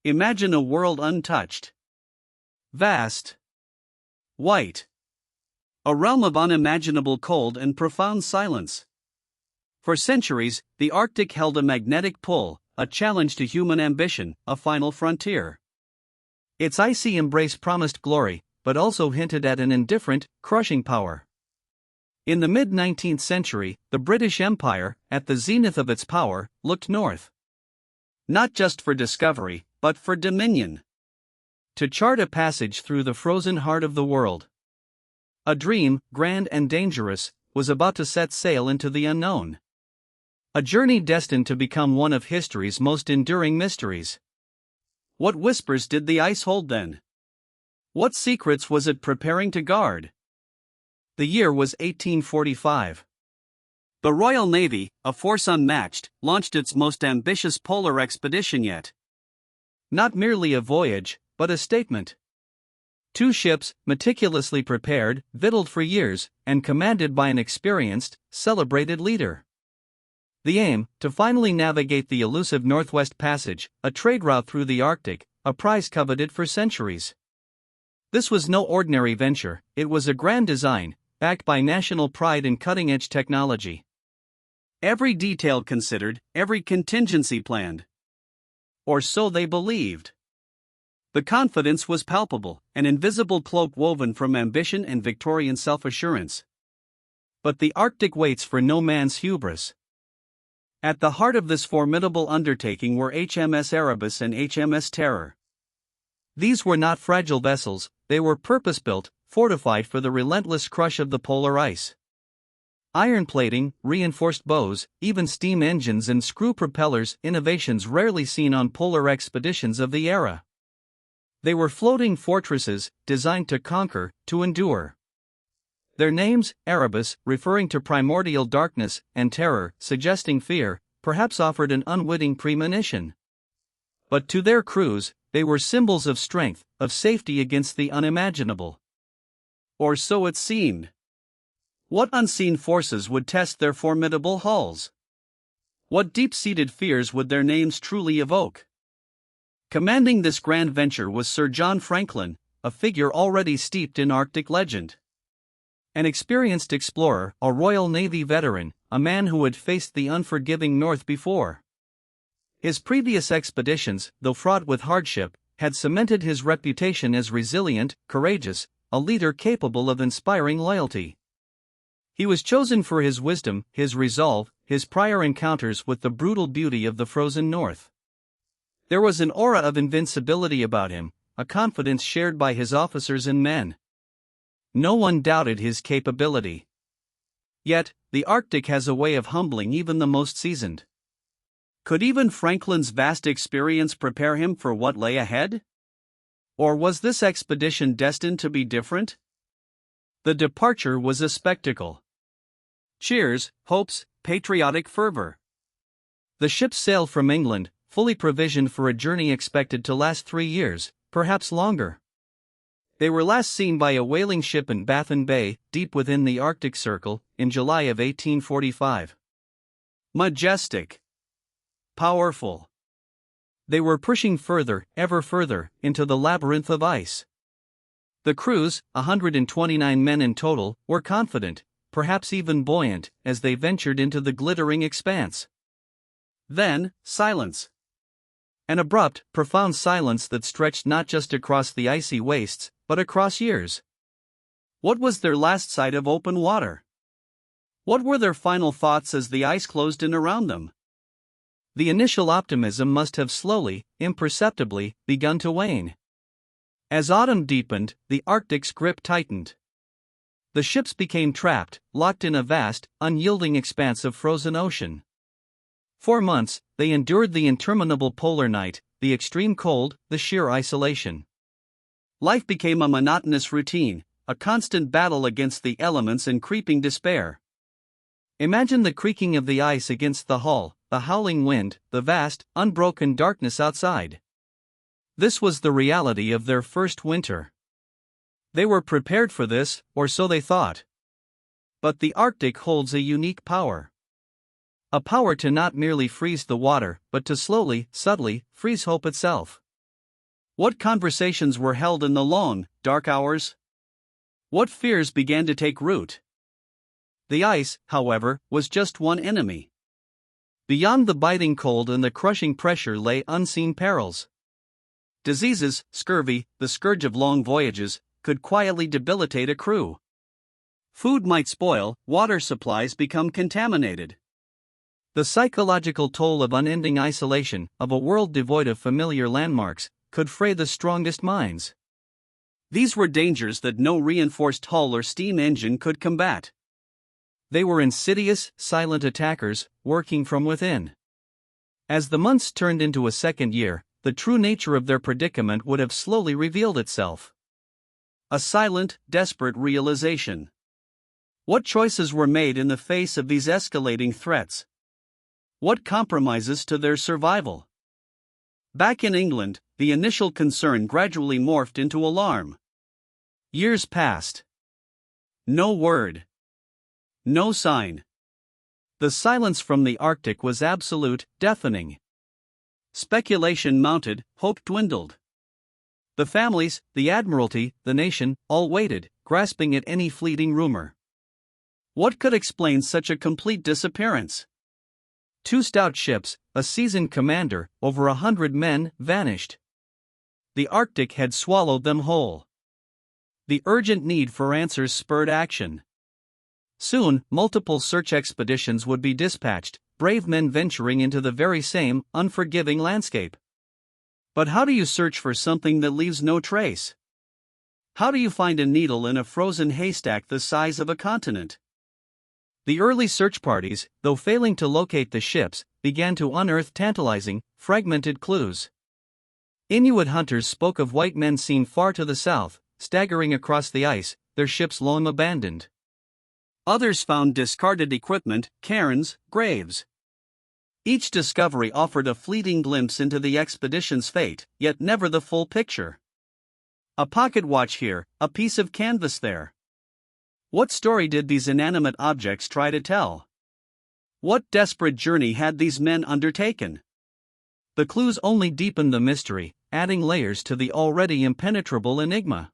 Imagine a world untouched, vast, white. A realm of unimaginable cold and profound silence. For centuries, the Arctic held a magnetic pull, a challenge to human ambition, a final frontier. Its icy embrace promised glory, but also hinted at an indifferent, crushing power. In the mid-19th century, the British Empire, at the zenith of its power, looked north. Not just for discovery, but for dominion. To chart a passage through the frozen heart of the world. A dream, grand and dangerous, was about to set sail into the unknown. A journey destined to become one of history's most enduring mysteries. What whispers did the ice hold then? What secrets was it preparing to guard? The year was 1845. The Royal Navy, a force unmatched, launched its most ambitious polar expedition yet. Not merely a voyage, but a statement. 2 ships, meticulously prepared, victualled for years, and commanded by an experienced, celebrated leader. The aim, to finally navigate the elusive Northwest Passage, a trade route through the Arctic, a prize coveted for centuries. This was no ordinary venture, it was a grand design, backed by national pride and cutting-edge technology. Every detail considered, every contingency planned. Or so they believed. The confidence was palpable, an invisible cloak woven from ambition and Victorian self-assurance. But the Arctic waits for no man's hubris. At the heart of this formidable undertaking were HMS Erebus and HMS Terror. These were not fragile vessels, they were purpose-built, fortified for the relentless crush of the polar ice. Iron plating, reinforced bows, even steam engines and screw propellers, innovations rarely seen on polar expeditions of the era. They were floating fortresses, designed to conquer, to endure. Their names, Erebus, referring to primordial darkness, and Terror, suggesting fear, perhaps offered an unwitting premonition. But to their crews, they were symbols of strength, of safety against the unimaginable. Or so it seemed. What unseen forces would test their formidable hulls? What deep-seated fears would their names truly evoke? Commanding this grand venture was Sir John Franklin, a figure already steeped in Arctic legend. An experienced explorer, a Royal Navy veteran, a man who had faced the unforgiving North before. His previous expeditions, though fraught with hardship, had cemented his reputation as resilient, courageous, a leader capable of inspiring loyalty. He was chosen for his wisdom, his resolve, his prior encounters with the brutal beauty of the frozen North. There was an aura of invincibility about him, a confidence shared by his officers and men. No one doubted his capability. Yet, the Arctic has a way of humbling even the most seasoned. Could even Franklin's vast experience prepare him for what lay ahead? Or was this expedition destined to be different? The departure was a spectacle. Cheers, hopes, patriotic fervor. The ship sailed from England, fully provisioned for a journey expected to last 3 years, perhaps longer. They were last seen by a whaling ship in Baffin Bay, deep within the Arctic Circle, in July of 1845. Majestic. Powerful. They were pushing further, ever further, into the labyrinth of ice. The crews, 129 men in total, were confident, perhaps even buoyant, as they ventured into the glittering expanse. Then, silence. An abrupt, profound silence that stretched not just across the icy wastes, but across years. What was their last sight of open water? What were their final thoughts as the ice closed in around them? The initial optimism must have slowly, imperceptibly, begun to wane. As autumn deepened, the Arctic's grip tightened. The ships became trapped, locked in a vast, unyielding expanse of frozen ocean. For months, they endured the interminable polar night, the extreme cold, the sheer isolation. Life became a monotonous routine, a constant battle against the elements and creeping despair. Imagine the creaking of the ice against the hull, the howling wind, the vast, unbroken darkness outside. This was the reality of their first winter. They were prepared for this, or so they thought. But the Arctic holds a unique power. A power to not merely freeze the water, but to slowly, subtly, freeze hope itself. What conversations were held in the long, dark hours? What fears began to take root? The ice, however, was just one enemy. Beyond the biting cold and the crushing pressure lay unseen perils. Diseases, scurvy, the scourge of long voyages, could quietly debilitate a crew. Food might spoil, water supplies become contaminated. The psychological toll of unending isolation, of a world devoid of familiar landmarks, could fray the strongest minds. These were dangers that no reinforced hull or steam engine could combat. They were insidious, silent attackers, working from within. As the months turned into a second year, the true nature of their predicament would have slowly revealed itself. A silent, desperate realization. What choices were made in the face of these escalating threats? What compromises to their survival? Back in England, the initial concern gradually morphed into alarm. Years passed. No word. No sign. The silence from the Arctic was absolute, deafening. Speculation mounted, hope dwindled. The families, the Admiralty, the nation, all waited, grasping at any fleeting rumor. What could explain such a complete disappearance? 2 stout ships, a seasoned commander, over 100 men, vanished. The Arctic had swallowed them whole. The urgent need for answers spurred action. Soon, multiple search expeditions would be dispatched, brave men venturing into the very same, unforgiving landscape. But how do you search for something that leaves no trace? How do you find a needle in a frozen haystack the size of a continent? The early search parties, though failing to locate the ships, began to unearth tantalizing, fragmented clues. Inuit hunters spoke of white men seen far to the south, staggering across the ice, their ships long abandoned. Others found discarded equipment, cairns, graves. Each discovery offered a fleeting glimpse into the expedition's fate, yet never the full picture. A pocket watch here, a piece of canvas there. What story did these inanimate objects try to tell? What desperate journey had these men undertaken? The clues only deepened the mystery, adding layers to the already impenetrable enigma.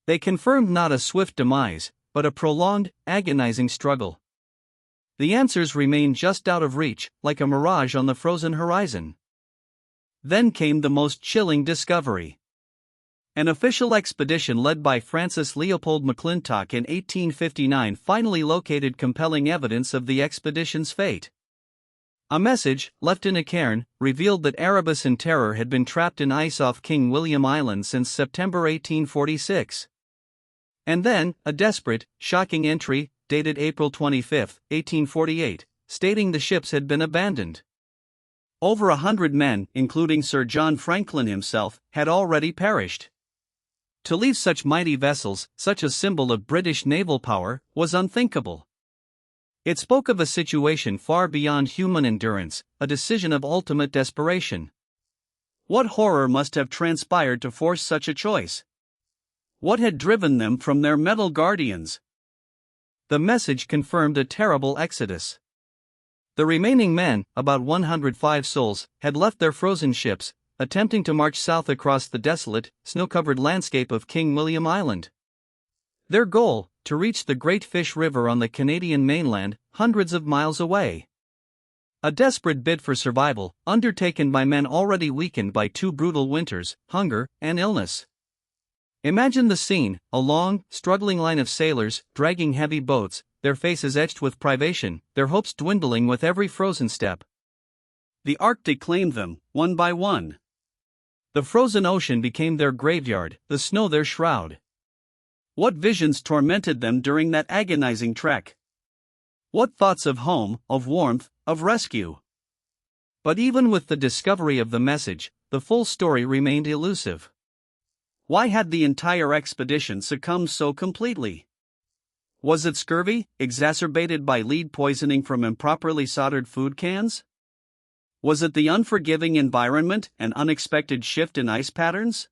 They confirmed not a swift demise, but a prolonged, agonizing struggle. The answers remained just out of reach, like a mirage on the frozen horizon. Then came the most chilling discovery. An official expedition led by Francis Leopold McClintock in 1859 finally located compelling evidence of the expedition's fate. A message, left in a cairn, revealed that Erebus and Terror had been trapped in ice off King William Island since September 1846. And then, a desperate, shocking entry, dated April 25, 1848, stating the ships had been abandoned. Over 100 men, including Sir John Franklin himself, had already perished. To leave such mighty vessels, such a symbol of British naval power, was unthinkable. It spoke of a situation far beyond human endurance, a decision of ultimate desperation. What horror must have transpired to force such a choice? What had driven them from their metal guardians? The message confirmed a terrible exodus. The remaining men, about 105 souls, had left their frozen ships, attempting to march south across the desolate, snow-covered landscape of King William Island. Their goal, to reach the Great Fish River on the Canadian mainland, hundreds of miles away. A desperate bid for survival, undertaken by men already weakened by 2 brutal winters, hunger, and illness. Imagine the scene, a long, struggling line of sailors, dragging heavy boats, their faces etched with privation, their hopes dwindling with every frozen step. The Arctic claimed them, one by one. The frozen ocean became their graveyard, the snow their shroud. What visions tormented them during that agonizing trek? What thoughts of home, of warmth, of rescue? But even with the discovery of the message, the full story remained elusive. Why had the entire expedition succumbed so completely? Was it scurvy, exacerbated by lead poisoning from improperly soldered food cans? Was it the unforgiving environment, an unexpected shift in ice patterns?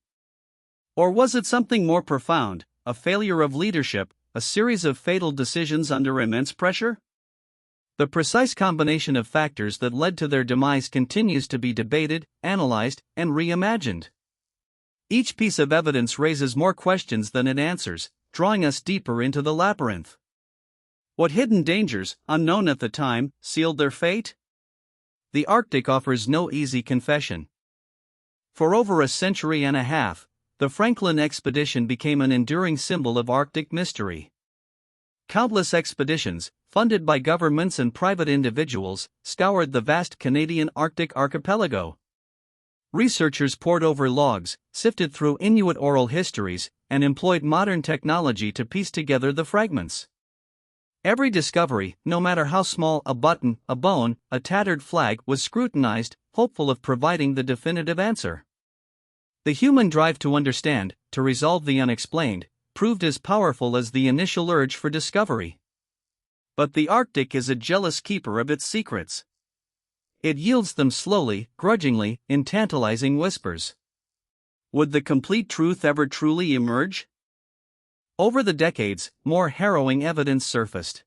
Or was it something more profound, a failure of leadership, a series of fatal decisions under immense pressure? The precise combination of factors that led to their demise continues to be debated, analyzed, and reimagined. Each piece of evidence raises more questions than it answers, drawing us deeper into the labyrinth. What hidden dangers, unknown at the time, sealed their fate? The Arctic offers no easy confession. For over a century and a half, the Franklin expedition became an enduring symbol of Arctic mystery. Countless expeditions, funded by governments and private individuals, scoured the vast Canadian Arctic archipelago. Researchers pored over logs, sifted through Inuit oral histories, and employed modern technology to piece together the fragments. Every discovery, no matter how small, a button, a bone, a tattered flag, was scrutinized, hopeful of providing the definitive answer. The human drive to understand, to resolve the unexplained, proved as powerful as the initial urge for discovery. But the Arctic is a jealous keeper of its secrets. It yields them slowly, grudgingly, in tantalizing whispers. Would the complete truth ever truly emerge? Over the decades, more harrowing evidence surfaced.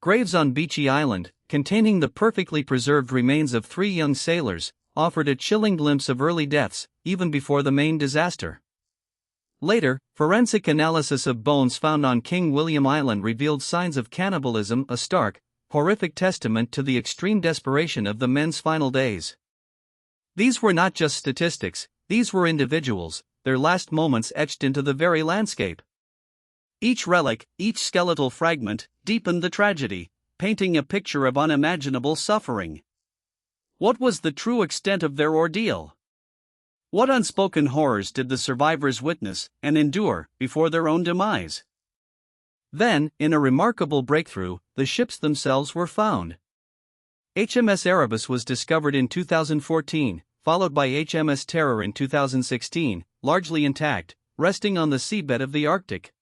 Graves on Beechey Island, containing the perfectly preserved remains of 3 young sailors, offered a chilling glimpse of early deaths, even before the main disaster. Later, forensic analysis of bones found on King William Island revealed signs of cannibalism, a stark, horrific testament to the extreme desperation of the men's final days. These were not just statistics, these were individuals, their last moments etched into the very landscape. Each relic, each skeletal fragment, deepened the tragedy, painting a picture of unimaginable suffering. What was the true extent of their ordeal? What unspoken horrors did the survivors witness and endure before their own demise? Then, in a remarkable breakthrough, the ships themselves were found. HMS Erebus was discovered in 2014, followed by HMS Terror in 2016, largely intact, resting on the seabed of the Arctic.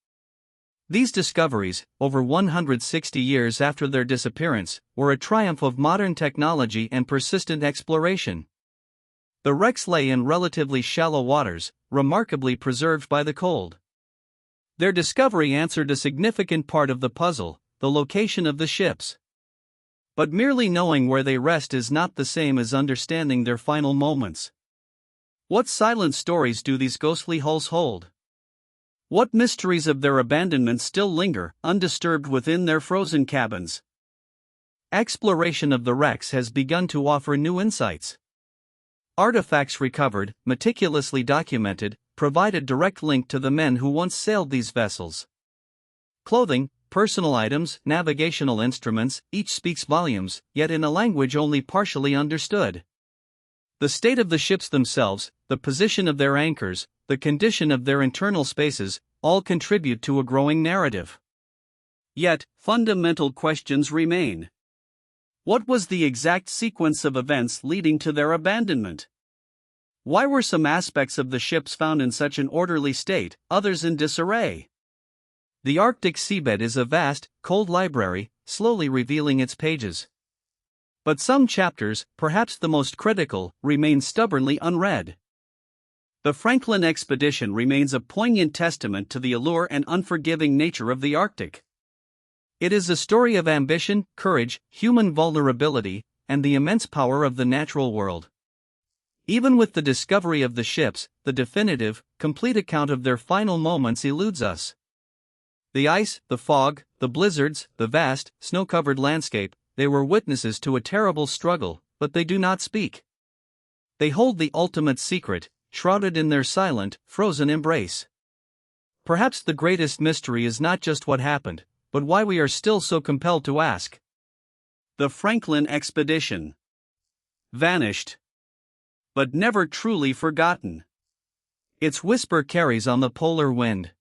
These discoveries, over 160 years after their disappearance, were a triumph of modern technology and persistent exploration. The wrecks lay in relatively shallow waters, remarkably preserved by the cold. Their discovery answered a significant part of the puzzle, the location of the ships. But merely knowing where they rest is not the same as understanding their final moments. What silent stories do these ghostly hulls hold? What mysteries of their abandonment still linger, undisturbed within their frozen cabins? Exploration of the wrecks has begun to offer new insights. Artifacts recovered, meticulously documented, provide a direct link to the men who once sailed these vessels. Clothing, personal items, navigational instruments, each speaks volumes, yet in a language only partially understood. The state of the ships themselves, the position of their anchors, the condition of their internal spaces, all contribute to a growing narrative. Yet, fundamental questions remain. What was the exact sequence of events leading to their abandonment? Why were some aspects of the ships found in such an orderly state, others in disarray? The Arctic seabed is a vast, cold library, slowly revealing its pages. But some chapters, perhaps the most critical, remain stubbornly unread. The Franklin expedition remains a poignant testament to the allure and unforgiving nature of the Arctic. It is a story of ambition, courage, human vulnerability, and the immense power of the natural world. Even with the discovery of the ships, the definitive, complete account of their final moments eludes us. The ice, the fog, the blizzards, the vast, snow-covered landscape, they were witnesses to a terrible struggle, but they do not speak. They hold the ultimate secret, shrouded in their silent, frozen embrace. Perhaps the greatest mystery is not just what happened, but why we are still so compelled to ask. The Franklin expedition. Vanished. But never truly forgotten. Its whisper carries on the polar wind.